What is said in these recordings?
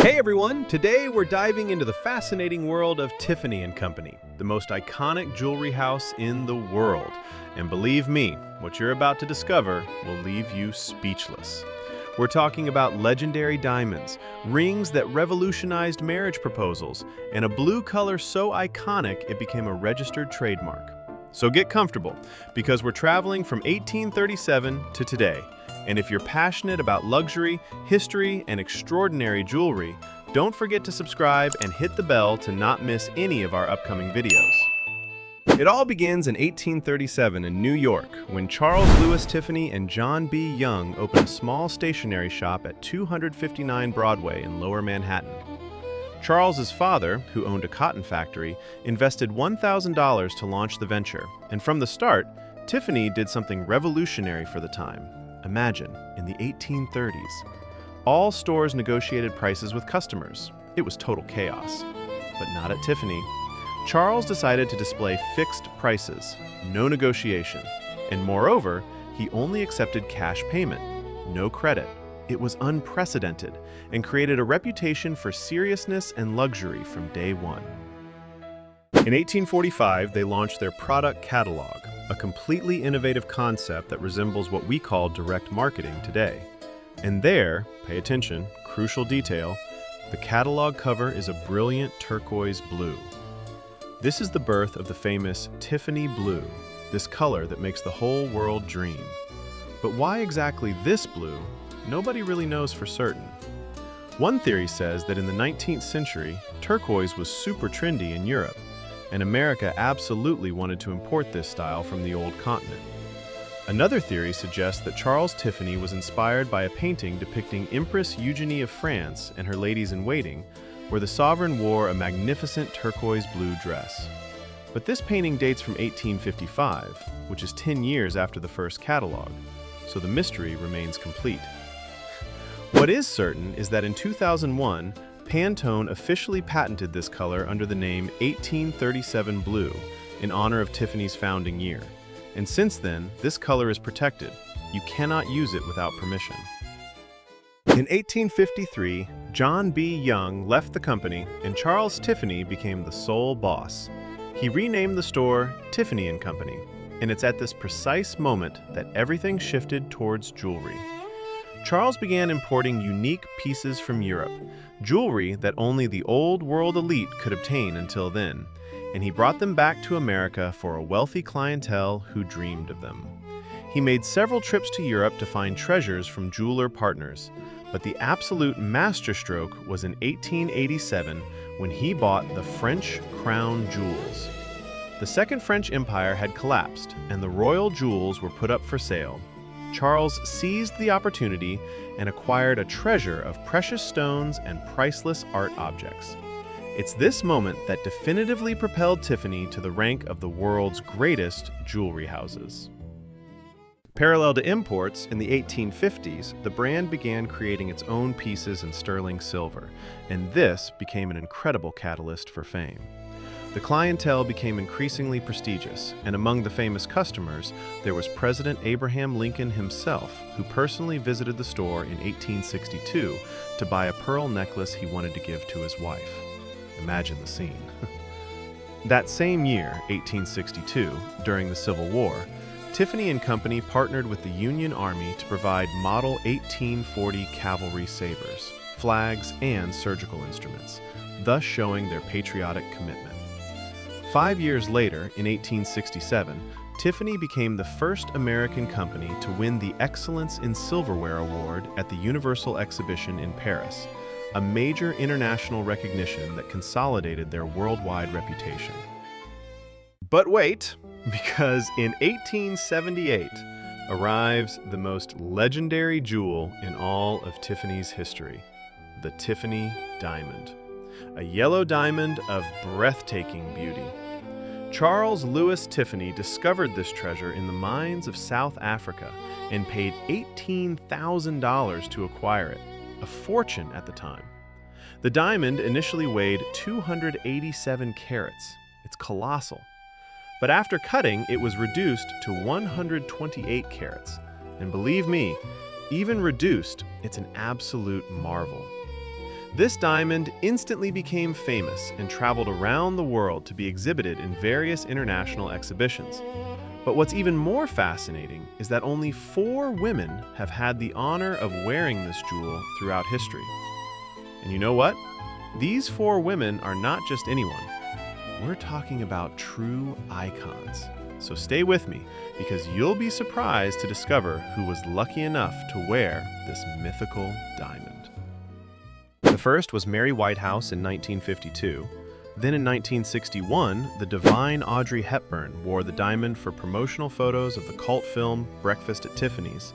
Hey everyone! Today we're diving into the fascinating world of Tiffany Company, the most iconic jewelry house in the world. And believe me, what you're about to discover will leave you speechless. We're talking about legendary diamonds, rings that revolutionized marriage proposals, and a blue color so iconic it became a registered trademark. So get comfortable, because we're traveling from 1837 to today. And if you're passionate about luxury, history, and extraordinary jewelry, don't forget to subscribe and hit the bell to not miss any of our upcoming videos. It all begins in 1837 in New York, when Charles Louis Tiffany and John B. Young opened a small stationery shop at 259 Broadway in Lower Manhattan. Charles's father, who owned a cotton factory, invested $1,000 to launch the venture, and from the start, Tiffany did something revolutionary for the time. Imagine, in the 1830s, all stores negotiated prices with customers. It was total chaos. But not at Tiffany. Charles decided to display fixed prices, no negotiation, and moreover, he only accepted cash payment, no credit. It was unprecedented and created a reputation for seriousness and luxury from day one. In 1845, they launched their product catalog, a completely innovative concept that resembles what we call direct marketing today. And there, pay attention, crucial detail, the catalog cover is a brilliant turquoise blue. This is the birth of the famous Tiffany blue, this color that makes the whole world dream. But why exactly this blue? Nobody really knows for certain. One theory says that in the 19th century, turquoise was super trendy in Europe, and America absolutely wanted to import this style from the old continent. Another theory suggests that Charles Tiffany was inspired by a painting depicting Empress Eugenie of France and her ladies-in-waiting, where the sovereign wore a magnificent turquoise blue dress. But this painting dates from 1855, which is 10 years after the first catalog, so the mystery remains complete. What is certain is that in 2001, Pantone officially patented this color under the name 1837 Blue in honor of Tiffany's founding year. And since then, this color is protected. You cannot use it without permission. In 1853, John B. Young left the company and Charles Tiffany became the sole boss. He renamed the store Tiffany Company, and it's at this precise moment that everything shifted towards jewelry. Charles began importing unique pieces from Europe, jewelry that only the old world elite could obtain until then, and he brought them back to America for a wealthy clientele who dreamed of them. He made several trips to Europe to find treasures from jeweler partners, but the absolute masterstroke was in 1887 when he bought the French crown jewels. The Second French Empire had collapsed, and the royal jewels were put up for sale. Charles seized the opportunity and acquired a treasure of precious stones and priceless art objects. It's this moment that definitively propelled Tiffany to the rank of the world's greatest jewelry houses. Parallel to imports, in the 1850s, the brand began creating its own pieces in sterling silver, and this became an incredible catalyst for fame. The clientele became increasingly prestigious, and among the famous customers, there was President Abraham Lincoln himself, who personally visited the store in 1862 to buy a pearl necklace he wanted to give to his wife. Imagine the scene. That same year, 1862, during the Civil War, Tiffany Company partnered with the Union Army to provide Model 1840 cavalry sabers, flags, and surgical instruments, thus showing their patriotic commitment. 5 years later, in 1867, Tiffany became the first American company to win the Excellence in Silverware Award at the Universal Exhibition in Paris, a major international recognition that consolidated their worldwide reputation. But wait, because in 1878 arrives the most legendary jewel in all of Tiffany's history, the Tiffany Diamond. A yellow diamond of breathtaking beauty. Charles Louis Tiffany discovered this treasure in the mines of South Africa and paid $18,000 to acquire it, a fortune at the time. The diamond initially weighed 287 carats. It's colossal. But after cutting, it was reduced to 128 carats. And believe me, even reduced, it's an absolute marvel. This diamond instantly became famous and traveled around the world to be exhibited in various international exhibitions. But what's even more fascinating is that only 4 women have had the honor of wearing this jewel throughout history. And you know what? These 4 women are not just anyone. We're talking about true icons. So stay with me, because you'll be surprised to discover who was lucky enough to wear this mythical diamond. The first was Mary Whitehouse in 1952. Then in 1961, the divine Audrey Hepburn wore the diamond for promotional photos of the cult film Breakfast at Tiffany's,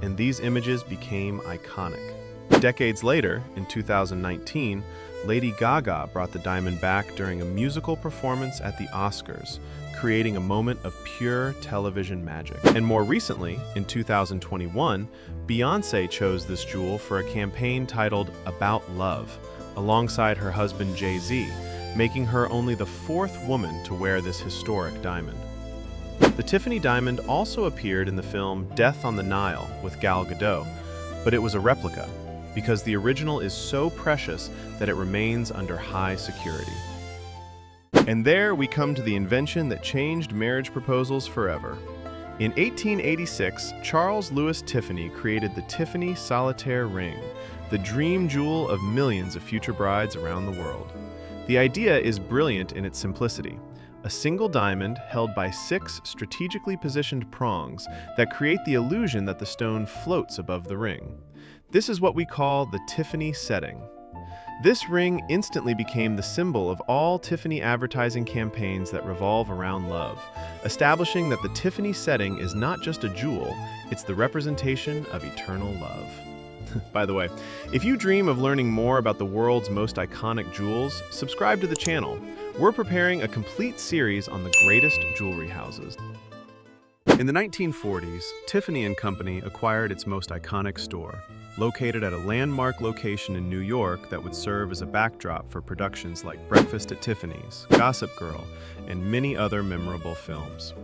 and these images became iconic. Decades later, in 2019, Lady Gaga brought the diamond back during a musical performance at the Oscars, creating a moment of pure television magic. And more recently, in 2021, Beyoncé chose this jewel for a campaign titled About Love, alongside her husband Jay-Z, making her only the 4th woman to wear this historic diamond. The Tiffany Diamond also appeared in the film Death on the Nile with Gal Gadot, but it was a replica, because the original is so precious that it remains under high security. And there we come to the invention that changed marriage proposals forever. In 1886, Charles Louis Tiffany created the Tiffany Solitaire Ring, the dream jewel of millions of future brides around the world. The idea is brilliant in its simplicity. A single diamond held by 6 strategically positioned prongs that create the illusion that the stone floats above the ring. This is what we call the Tiffany setting. This ring instantly became the symbol of all Tiffany advertising campaigns that revolve around love, establishing that the Tiffany setting is not just a jewel, it's the representation of eternal love. By the way, if you dream of learning more about the world's most iconic jewels, subscribe to the channel. We're preparing a complete series on the greatest jewelry houses. In the 1940s, Tiffany Company acquired its most iconic store, located at a landmark location in New York that would serve as a backdrop for productions like Breakfast at Tiffany's, Gossip Girl, and many other memorable films.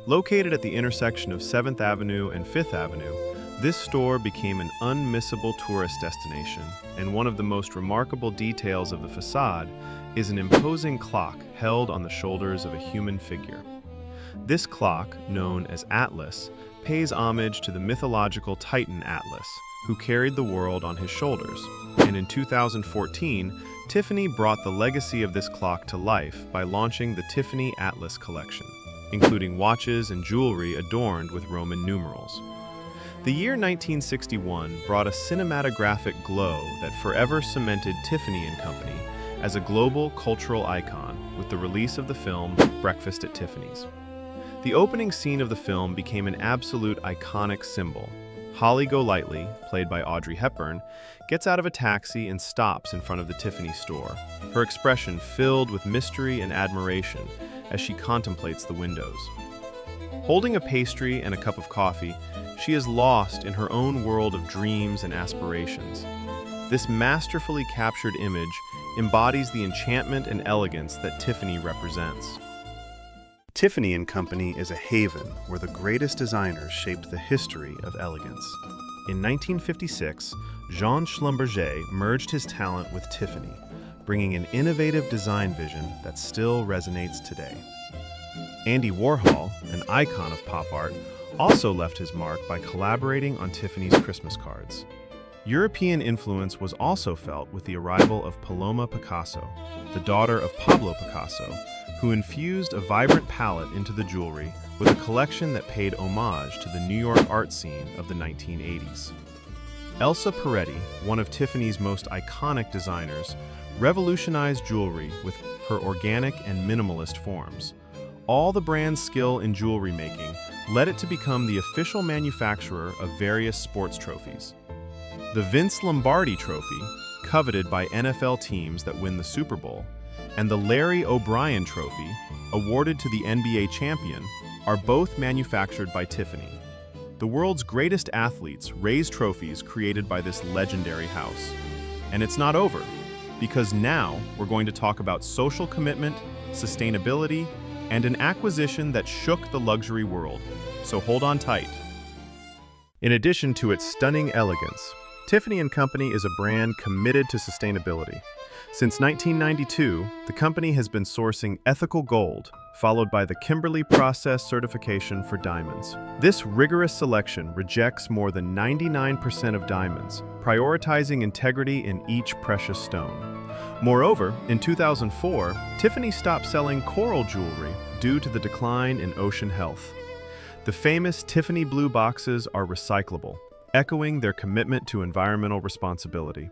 Located at the intersection of 7th Avenue and 5th Avenue, this store became an unmissable tourist destination, and one of the most remarkable details of the facade is an imposing clock held on the shoulders of a human figure. This clock, known as Atlas, pays homage to the mythological Titan Atlas, who carried the world on his shoulders. And in 2014, Tiffany brought the legacy of this clock to life by launching the Tiffany Atlas collection, including watches and jewelry adorned with Roman numerals. The year 1961 brought a cinematographic glow that forever cemented Tiffany Company as a global cultural icon with the release of the film Breakfast at Tiffany's. The opening scene of the film became an absolute iconic symbol. Holly Golightly, played by Audrey Hepburn, gets out of a taxi and stops in front of the Tiffany store, her expression filled with mystery and admiration as she contemplates the windows. Holding a pastry and a cup of coffee, she is lost in her own world of dreams and aspirations. This masterfully captured image embodies the enchantment and elegance that Tiffany represents. Tiffany Company is a haven where the greatest designers shaped the history of elegance. In 1956, Jean Schlumberger merged his talent with Tiffany, bringing an innovative design vision that still resonates today. Andy Warhol, an icon of pop art, also left his mark by collaborating on Tiffany's Christmas cards. European influence was also felt with the arrival of Paloma Picasso, the daughter of Pablo Picasso, who infused a vibrant palette into the jewelry with a collection that paid homage to the New York art scene of the 1980s. Elsa Peretti, one of Tiffany's most iconic designers, revolutionized jewelry with her organic and minimalist forms. All the brand's skill in jewelry making led it to become the official manufacturer of various sports trophies. The Vince Lombardi Trophy, coveted by NFL teams that win the Super Bowl, and the Larry O'Brien Trophy, awarded to the NBA champion, are both manufactured by Tiffany. The world's greatest athletes raise trophies created by this legendary house. And it's not over, because now we're going to talk about social commitment, sustainability, and an acquisition that shook the luxury world. So hold on tight. In addition to its stunning elegance, Tiffany Company is a brand committed to sustainability. Since 1992, the company has been sourcing ethical gold, followed by the Kimberly Process certification for diamonds. This rigorous selection rejects more than 99% of diamonds, prioritizing integrity in each precious stone. Moreover, in 2004, Tiffany stopped selling coral jewelry due to the decline in ocean health. The famous Tiffany blue boxes are recyclable, echoing their commitment to environmental responsibility.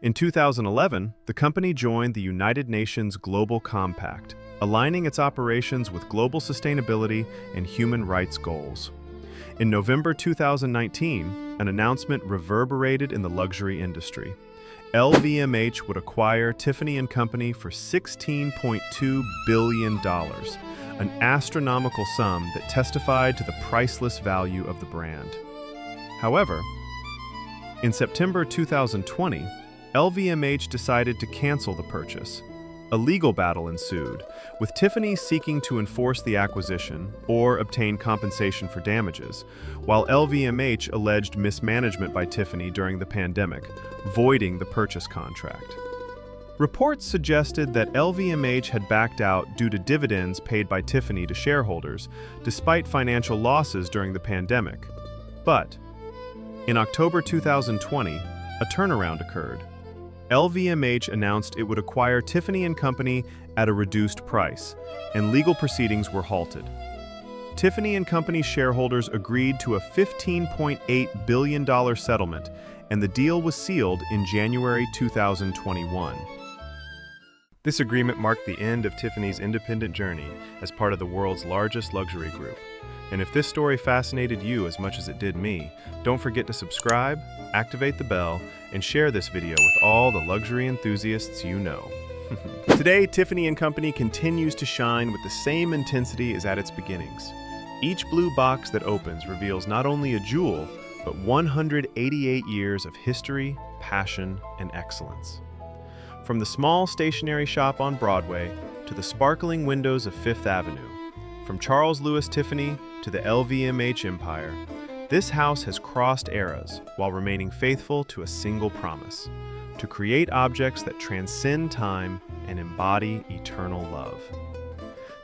In 2011, the company joined the United Nations Global Compact, aligning its operations with global sustainability and human rights goals. In November 2019, an announcement reverberated in the luxury industry. LVMH would acquire Tiffany Company for $16.2 billion, an astronomical sum that testified to the priceless value of the brand. However, in September 2020, LVMH decided to cancel the purchase. A legal battle ensued, with Tiffany seeking to enforce the acquisition or obtain compensation for damages, while LVMH alleged mismanagement by Tiffany during the pandemic, voiding the purchase contract. Reports suggested that LVMH had backed out due to dividends paid by Tiffany to shareholders, despite financial losses during the pandemic. But in October 2020, a turnaround occurred. LVMH announced it would acquire Tiffany Company at a reduced price, and legal proceedings were halted. Tiffany Company shareholders agreed to a $15.8 billion settlement, and the deal was sealed in January 2021. This agreement marked the end of Tiffany's independent journey as part of the world's largest luxury group. And if this story fascinated you as much as it did me, don't forget to subscribe, activate the bell, and share this video with all the luxury enthusiasts you know. Today, Tiffany Company continues to shine with the same intensity as at its beginnings. Each blue box that opens reveals not only a jewel, but 188 years of history, passion, and excellence. From the small stationery shop on Broadway to the sparkling windows of Fifth Avenue, from Charles Louis Tiffany to the LVMH empire, this house has crossed eras while remaining faithful to a single promise: to create objects that transcend time and embody eternal love.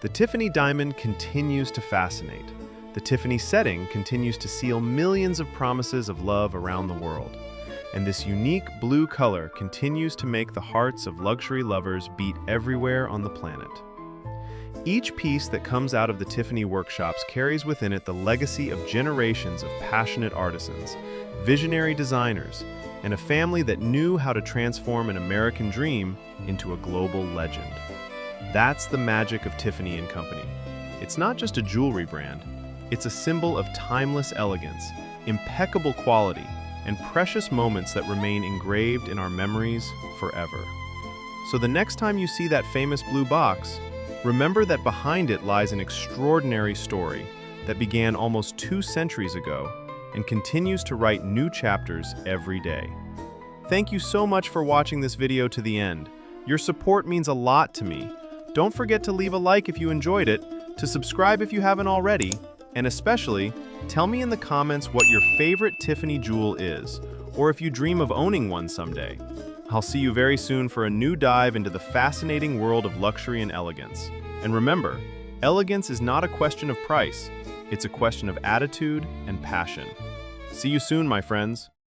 The Tiffany Diamond continues to fascinate. The Tiffany setting continues to seal millions of promises of love around the world. And this unique blue color continues to make the hearts of luxury lovers beat everywhere on the planet. Each piece that comes out of the Tiffany workshops carries within it the legacy of generations of passionate artisans, visionary designers, and a family that knew how to transform an American dream into a global legend. That's the magic of Tiffany Company. It's not just a jewelry brand, it's a symbol of timeless elegance, impeccable quality, and precious moments that remain engraved in our memories forever. So the next time you see that famous blue box, remember that behind it lies an extraordinary story that began almost 2 centuries ago and continues to write new chapters every day. Thank you so much for watching this video to the end. Your support means a lot to me. Don't forget to leave a like if you enjoyed it, to subscribe if you haven't already, and especially, tell me in the comments what your favorite Tiffany jewel is, or if you dream of owning one someday. I'll see you very soon for a new dive into the fascinating world of luxury and elegance. And remember, elegance is not a question of price, it's a question of attitude and passion. See you soon, my friends.